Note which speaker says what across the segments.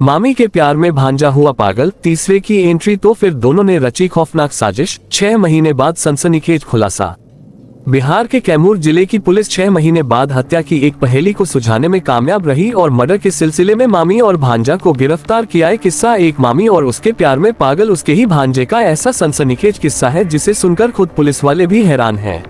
Speaker 1: मामी के प्यार में भांजा हुआ पागल, तीसरे की एंट्री तो फिर दोनों ने रची खौफनाक साजिश। 6 महीने बाद सनसनीखेज खुलासा। बिहार के कैमूर जिले की पुलिस 6 महीने बाद हत्या की एक पहेली को सुलझाने में कामयाब रही और मर्डर के सिलसिले में मामी और भांजा को गिरफ्तार किया है। किस्सा एक मामी और उसके प्यार में पागल उसके ही भांजे का ऐसा सनसनीखेज किस्सा है जिसे सुनकर खुद पुलिस वाले भी हैरान हैं।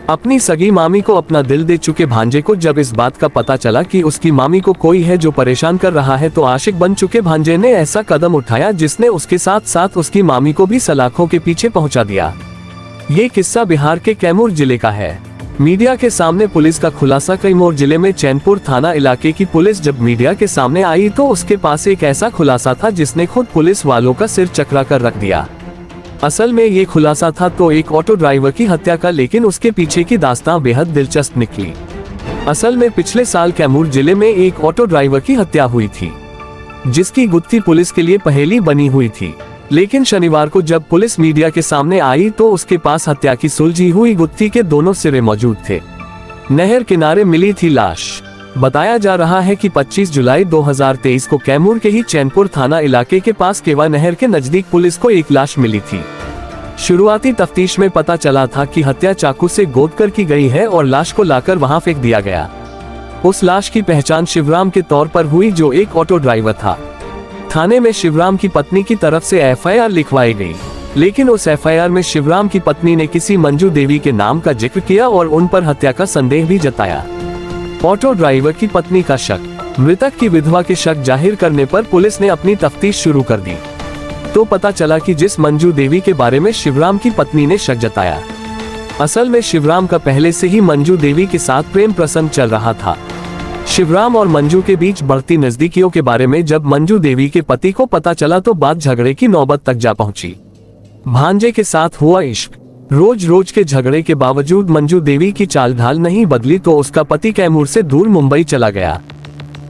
Speaker 1: अपनी सगी मामी को अपना दिल दे चुके भांजे को जब इस बात का पता चला कि उसकी मामी को कोई है जो परेशान कर रहा है तो आशिक बन चुके भांजे ने ऐसा कदम उठाया जिसने उसके साथ साथ उसकी मामी को भी सलाखों के पीछे पहुंचा दिया। ये किस्सा बिहार के कैमूर जिले का है। मीडिया के सामने पुलिस का खुलासा। कैमूर जिले में चैनपुर थाना इलाके की पुलिस जब मीडिया के सामने आई तो उसके पास एक ऐसा खुलासा था जिसने खुद पुलिस वालों का सिर चकरा कर रख दिया। असल में ये खुलासा था तो एक ऑटो ड्राइवर की हत्या का, लेकिन उसके पीछे की दास्तां बेहद दिलचस्प निकली। असल में पिछले साल कैमूर जिले में एक ऑटो ड्राइवर की हत्या हुई थी जिसकी गुत्थी पुलिस के लिए पहेली बनी हुई थी, लेकिन शनिवार को जब पुलिस मीडिया के सामने आई तो उसके पास हत्या की सुलझी हुई गुत्थी के दोनों सिरे मौजूद थे। नहर किनारे मिली थी लाश। बताया जा रहा है कि 25 जुलाई 2023 को कैमूर के ही चैनपुर थाना इलाके के पास केवा नहर के नजदीक पुलिस को एक लाश मिली थी। शुरुआती तफ्तीश में पता चला था कि हत्या चाकू से गोदकर की गई है और लाश को लाकर वहां फेंक दिया गया। उस लाश की पहचान शिवराम के तौर पर हुई जो एक ऑटो ड्राइवर था। थाने में शिवराम की पत्नी की तरफ से एफआईआर लिखवाई गई, लेकिन उस एफआईआर में शिवराम की पत्नी ने किसी मंजू देवी के नाम का जिक्र किया और उन पर हत्या का संदेह भी जताया। ऑटो ड्राइवर की पत्नी का शक, मृतक की विधवा के शक जाहिर करने पर पुलिस ने अपनी तफ्तीश शुरू कर दी तो पता चला कि जिस मंजू देवी के बारे में शिवराम की पत्नी ने शक जताया, असल में शिवराम का पहले से ही मंजू देवी के साथ प्रेम प्रसंग चल रहा था। शिवराम और मंजू के बीच बढ़ती नजदीकियों के बारे में जब मंजू देवी के पति को पता चला तो बात झगड़े की नौबत तक जा पहुंची। भांजे के साथ हुआ इश्क। रोज रोज के झगड़े के बावजूद मंजू देवी की चाल ढाल नहीं बदली तो उसका पति कैमूर से दूर मुंबई चला गया।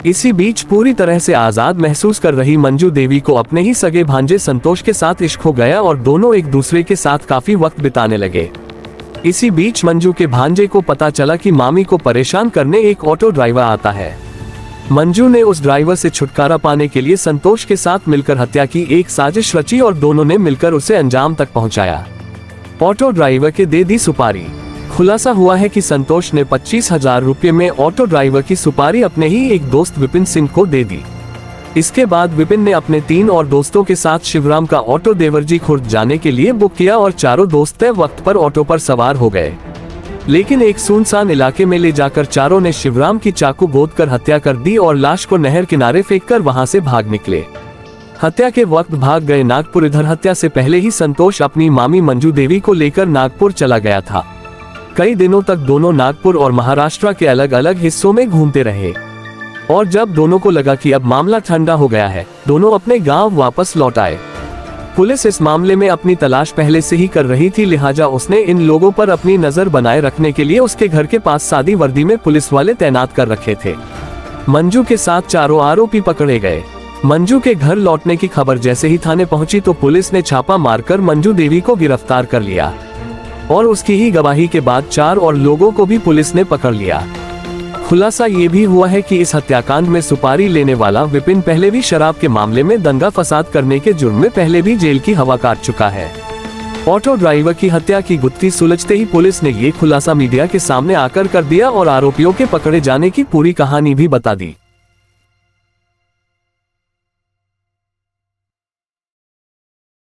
Speaker 1: इसी बीच पूरी तरह से आजाद महसूस कर रही मंजू देवी को अपने ही सगे भांजे संतोष के साथ इश्क हो गया और दोनों एक दूसरे के साथ काफी वक्त बिताने लगे। इसी बीच मंजू के भांजे को पता चला कि मामी को परेशान करने एक ऑटो ड्राइवर आता है। मंजू ने उस ड्राइवर से छुटकारा पाने के लिए संतोष के साथ मिलकर हत्या की एक साजिश रची और दोनों ने मिलकर उसे अंजाम तक पहुंचाया। ऑटो ड्राइवर के दे दी सुपारी। खुलासा हुआ है कि संतोष ने 25,000 रुपये में ऑटो ड्राइवर की सुपारी अपने ही एक दोस्त विपिन सिंह को दे दी। इसके बाद विपिन ने अपने 3 और दोस्तों के साथ शिवराम का ऑटो देवरजी खुर्द जाने के लिए बुक किया और चारों दोस्त तय वक्त पर ऑटो पर सवार हो गए, लेकिन एक सुनसान इलाके में ले जाकर चारों ने शिवराम की चाकू गोदकर हत्या कर दी और लाश को नहर किनारे फेंककर वहां से भाग निकले। हत्या के वक्त भाग गए नागपुर। इधर हत्या से पहले ही संतोष अपनी मामी मंजू देवी को लेकर नागपुर चला गया था। कई दिनों तक दोनों नागपुर और महाराष्ट्र के अलग अलग हिस्सों में घूमते रहे और जब दोनों को लगा कि अब मामला ठंडा हो गया है, दोनों अपने गांव वापस लौट आए। पुलिस इस मामले में अपनी तलाश पहले से ही कर रही थी, लिहाजा उसने इन लोगों पर अपनी नजर बनाए रखने के लिए उसके घर के पास सादी वर्दी में पुलिस वाले तैनात कर रखे थे। मंजू के साथ चारों आरोपी पकड़े गए। मंजू के घर लौटने की खबर जैसे ही थाने पहुंची तो पुलिस ने छापा मारकर मंजू देवी को गिरफ्तार कर लिया और उसकी ही गवाही के बाद 4 और लोगों को भी पुलिस ने पकड़ लिया। खुलासा ये भी हुआ है कि इस हत्याकांड में सुपारी लेने वाला विपिन पहले भी शराब के मामले में दंगा फसाद करने के जुर्म में पहले भी जेल की हवा काट चुका है। ऑटो ड्राइवर की हत्या की गुत्थी सुलझते ही पुलिस ने ये खुलासा मीडिया के सामने आकर कर दिया और आरोपियों के पकड़े जाने की पूरी कहानी भी बता दी।